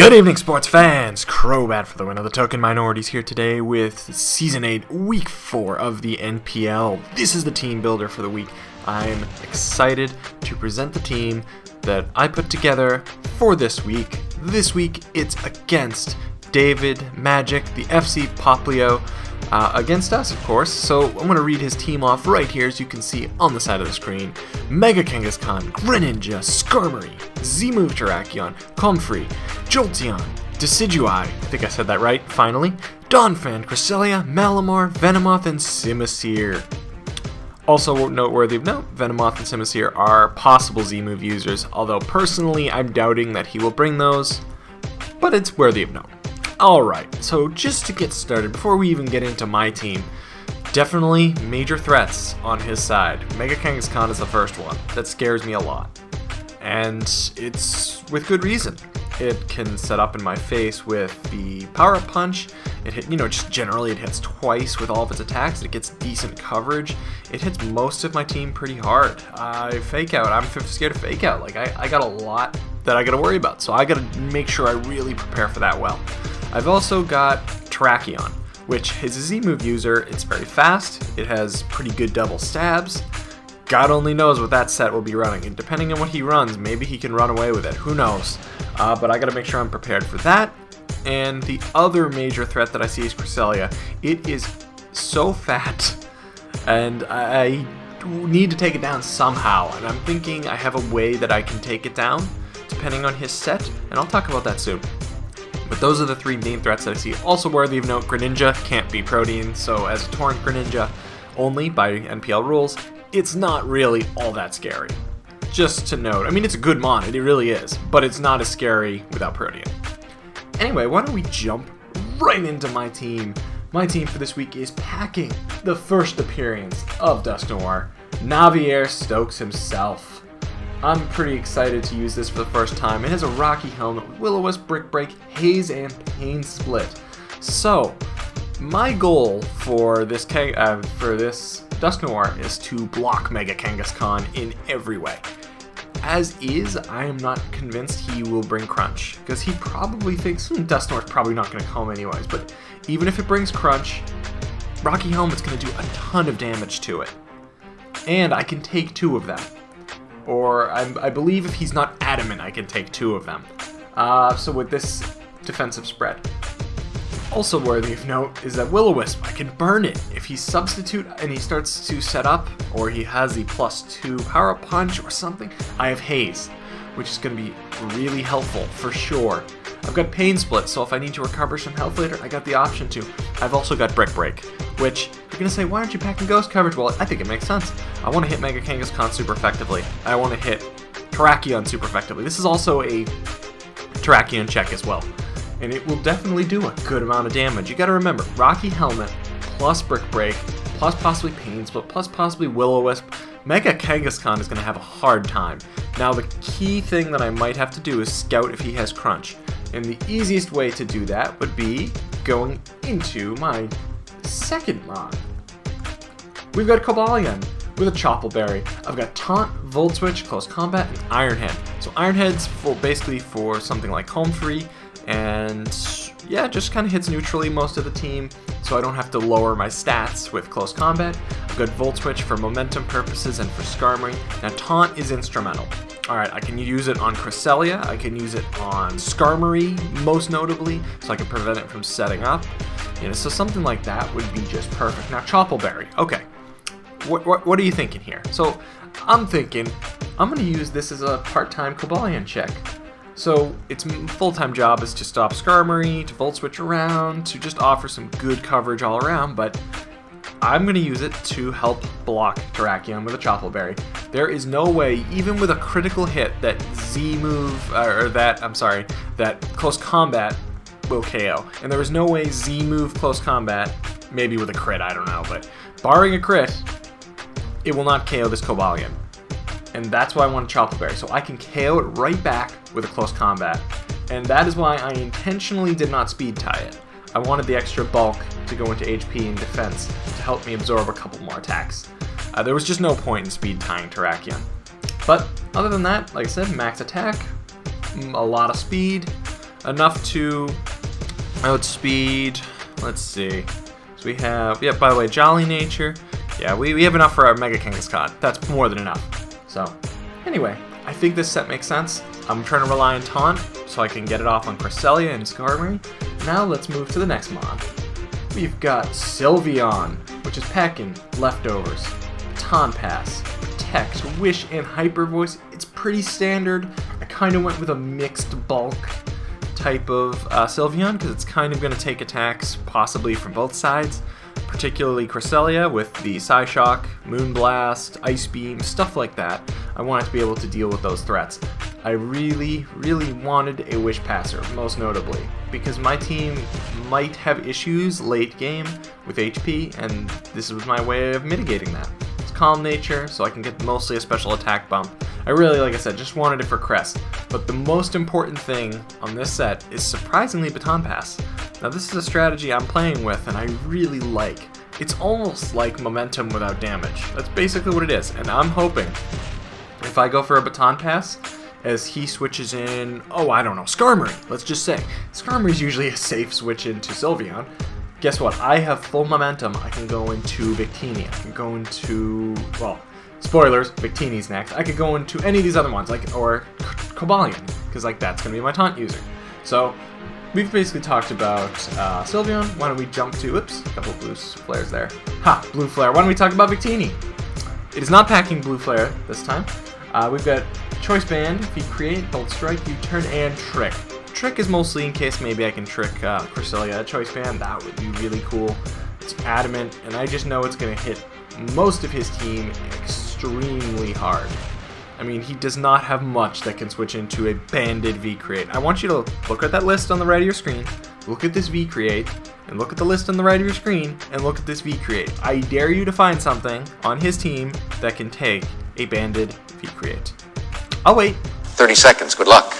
Good evening, sports fans! Crobat for the win of the Token Minorities here today with Season 8, Week 4 of the NPL. This is the team builder for the week. I'm excited to present the team that I put together for this week. This week, it's against David Magic, the FC Popplio, against us, of course. So I'm going to read his team off right here, as you can see on the side of the screen. Mega Kangaskhan, Greninja, Skarmory, Z-Move Terrakion, Comfrey, Jolteon, Decidueye, I think I said that right, finally, Donphan, Cresselia, Malamar, Venomoth, and Simisear. Also noteworthy of note, Venomoth and Simisear are possible Z-Move users, although personally I'm doubting that he will bring those, but it's worthy of note. Alright, so just to get started, before we even get into my team, definitely major threats on his side. Mega Kangaskhan is the first one. That scares me a lot. And it's with good reason. It can set up in my face with the power-up punch. It hit, just generally it hits twice with all of its attacks. It gets decent coverage. It hits most of my team pretty hard. Fake out. I'm scared of fake out. Like I got a lot that I got to worry about, so I got to make sure I really prepare for that well. I've also got Terrakion, which is a Z-Move user. It's very fast. It has pretty good double stabs. God only knows what that set will be running, and depending on what he runs, maybe he can run away with it. Who knows? But I gotta make sure I'm prepared for that. And the other major threat that I see is Cresselia. It is so fat, and I need to take it down somehow. And I'm thinking I have a way that I can take it down, depending on his set, and I'll talk about that soon. But those are the three main threats that I see. Also worthy of note, Greninja can't be Protean, so as a Torrent Greninja only by NPL rules, it's not really all that scary. Just to note, I mean, it's a good mon, it really is, but it's not as scary without Protean. Anyway, why don't we jump right into my team. My team for this week is packing the first appearance of Dusknoir, Navier Stokes himself. I'm pretty excited to use this for the first time. It has a Rocky Helmet, Will-O-Wisp, Brick Break, Haze, and Pain Split. So, my goal for this Dusknoir is to block Mega Kangaskhan in every way. As is, I am not convinced he will bring Crunch, because he probably thinks Dusknoir's probably not going to come anyways, but even if it brings Crunch, Rocky Helmet's going to do a ton of damage to it. And I can take two of them. Or I believe if he's not adamant, I can take two of them. So with this defensive spread. Also worthy of note is that Will-O-Wisp, I can burn it. If he substitute and he starts to set up, or he has the +2 power-up punch or something, I have Haze, which is going to be really helpful for sure. I've got Pain Split, so if I need to recover some health later, I got the option to. I've also got Brick Break, which you're going to say, why aren't you packing Ghost coverage? Well, I think it makes sense. I want to hit Mega Kangaskhan super effectively. I want to hit Terrakion super effectively. This is also a Terrakion check as well, and it will definitely do a good amount of damage. You got to remember, Rocky Helmet plus Brick Break plus possibly Pain Split plus possibly Will-O-Wisp. Mega Kangaskhan is going to have a hard time. Now, the key thing that I might have to do is scout if he has Crunch. And the easiest way to do that would be going into my second mod. We've got Cobalion with a Choppleberry. I've got Taunt, Volt Switch, Close Combat, and Iron Head. So Iron Head's basically for something like Comfrey, and yeah, just kind of hits neutrally most of the team, so I don't have to lower my stats with Close Combat. I've got Volt Switch for momentum purposes and for Skarmory. Now Taunt is instrumental. Alright, I can use it on Cresselia, I can use it on Skarmory, most notably, so I can prevent it from setting up. So something like that would be just perfect. Now, Choppleberry, okay. What are you thinking here? So, I'm thinking, I'm going to use this as a part-time Cobalion check. So, its full-time job is to stop Skarmory, to Volt Switch around, to just offer some good coverage all around, but I'm going to use it to help block Terrakion with a Choppleberry. There is no way, even with a critical hit, that that Close Combat will KO. And there is no way Z-Move Close Combat, maybe with a crit, I don't know, but barring a crit, it will not KO this Cobalion. And that's why I want a Choppleberry, so I can KO it right back with a Close Combat. And that is why I intentionally did not speed tie it. I wanted the extra bulk to go into HP and defense to help me absorb a couple more attacks. There was just no point in speed tying Terrakion. But other than that, like I said, max attack, a lot of speed, enough to outspeed. Let's see. So we have, yeah, by the way, Jolly Nature. Yeah, we have enough for our Mega Kangaskhan. That's more than enough. So, anyway, I think this set makes sense. I'm trying to rely on Taunt so I can get it off on Cresselia and Skarmory. Now let's move to the next mod. We've got Sylveon, which is packing Leftovers, Taunt Pass, Protect, Wish, and Hyper Voice. It's pretty standard. I kind of went with a mixed bulk type of Sylveon because it's kind of going to take attacks possibly from both sides, particularly Cresselia with the Psyshock, Moonblast, Ice Beam, stuff like that. I wanted to be able to deal with those threats. I really wanted a Wish Passer, most notably, because my team might have issues late game with HP, and this was my way of mitigating that. It's Calm Nature, so I can get mostly a special attack bump. I really, like I said, just wanted it for Crest. But the most important thing on this set is surprisingly Baton Pass. Now this is a strategy I'm playing with and I really like. It's almost like momentum without damage. That's basically what it is, and I'm hoping if I go for a Baton Pass, as he switches in, oh, I don't know, Skarmory, let's just say. Skarmory's usually a safe switch into Sylveon. Guess what? I have full momentum. I can go into Victini. I can go into, well, spoilers, Victini's next. I could go into any of these other ones, like, or Cobalion, because, like, that's going to be my taunt user. So, we've basically talked about Sylveon. Why don't we jump to, oops, a couple of blue flares there. Ha, blue flare. Why don't we talk about Victini? It is not packing blue flare this time. We've got Choice Band, if you create, Bolt Strike, U-Turn, and Trick. Trick is mostly in case maybe I can trick Cresselia. Choice Band, that would be really cool. It's adamant, and I just know it's going to hit most of his team extremely hard. I mean, he does not have much that can switch into a banded V-Create. I want you to look at that list on the right of your screen, look at this V-Create, and look at the list on the right of your screen, and look at this V-Create. I dare you to find something on his team that can take a banded V-Create. I'll wait. 30 seconds, good luck.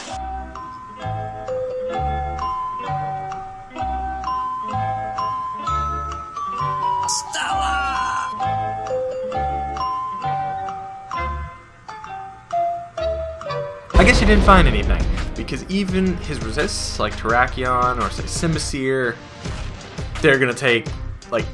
I guess you didn't find anything, because even his resists, like Terrakion or say Symbisear, they're gonna take like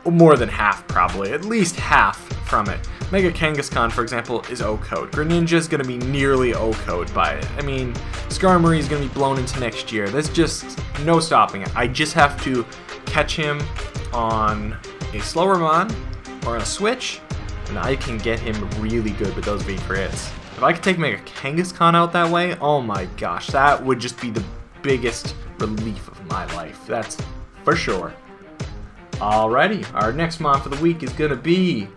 more than half, probably, at least half from it. Mega Kangaskhan, for example, is O-code. Greninja is gonna be nearly O-code by it. I mean, Skarmory is gonna be blown into next year. There's just no stopping it. I just have to catch him on a slower mon or on a switch, and I can get him really good with those V-Crits. If I could take Mega Kangaskhan out that way, oh my gosh, that would just be the biggest relief of my life. That's for sure. Alrighty, our next mon for the week is gonna be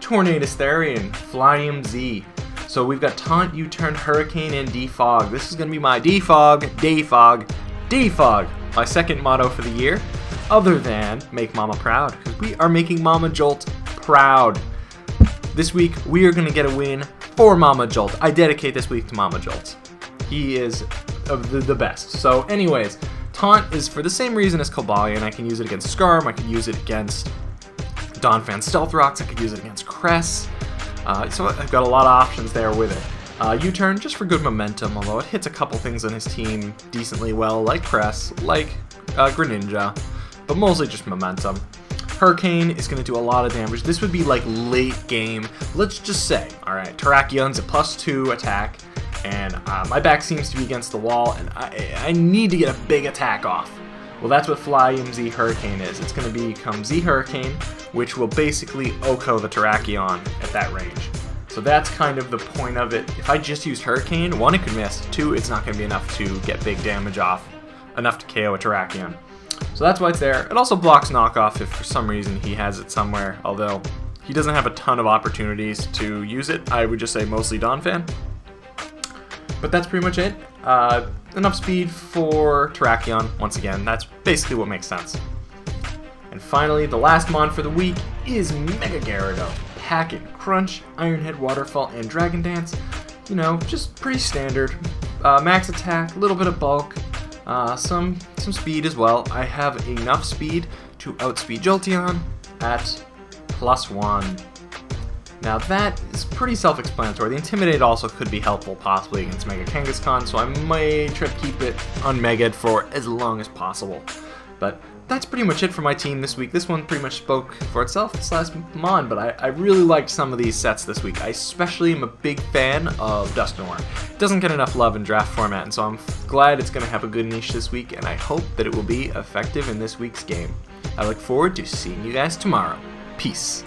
Tornadus Therian, Fly'em Z. So we've got Taunt, U-Turn, Hurricane, and Defog. This is gonna be my Defog, my second motto for the year, other than make Mama proud, because we are making Mama Jolt proud. This week we are gonna get a win for Mama Jolt. I dedicate this week to Mama Jolt. He is the best. So anyways, Taunt is for the same reason as Cobalion. I can use it against Skarm, I can use it against Donphan Stealth Rocks, I could use it against Cress. So I've got a lot of options there with it. U-Turn, just for good momentum, although it hits a couple things on his team decently well, like Cress, like Greninja, but mostly just momentum. Hurricane is going to do a lot of damage. This would be like late game. Let's just say, alright, Terrakion's a +2 attack, and my back seems to be against the wall, and I need to get a big attack off. Well, that's what Fly'em Z Hurricane is. It's going to become Z Hurricane, which will basically OHKO the Terrakion at that range. So that's kind of the point of it. If I just used Hurricane, 1, it could miss, 2, it's not going to be enough to get big damage off, enough to KO a Terrakion. So that's why it's there. It also blocks knockoff if for some reason he has it somewhere, although he doesn't have a ton of opportunities to use it. I would just say mostly Donphan. But that's pretty much it. Enough speed for Terrakion, once again. That's basically what makes sense. And finally, the last mon for the week is Mega Gyarados. Packet, Crunch, Iron Head, Waterfall, and Dragon Dance. You know, just pretty standard. Max attack, a little bit of bulk, some speed as well. I have enough speed to outspeed Jolteon at +1. Now that is pretty self-explanatory. The Intimidate also could be helpful possibly against Mega Kangaskhan, so I might try to keep it unmega'd for as long as possible. But that's pretty much it for my team this week. This one pretty much spoke for itself this last Mon, but I really liked some of these sets this week. I especially am a big fan of Dusknoir. It doesn't get enough love in draft format, and so I'm glad it's going to have a good niche this week, and I hope that it will be effective in this week's game. I look forward to seeing you guys tomorrow. Peace.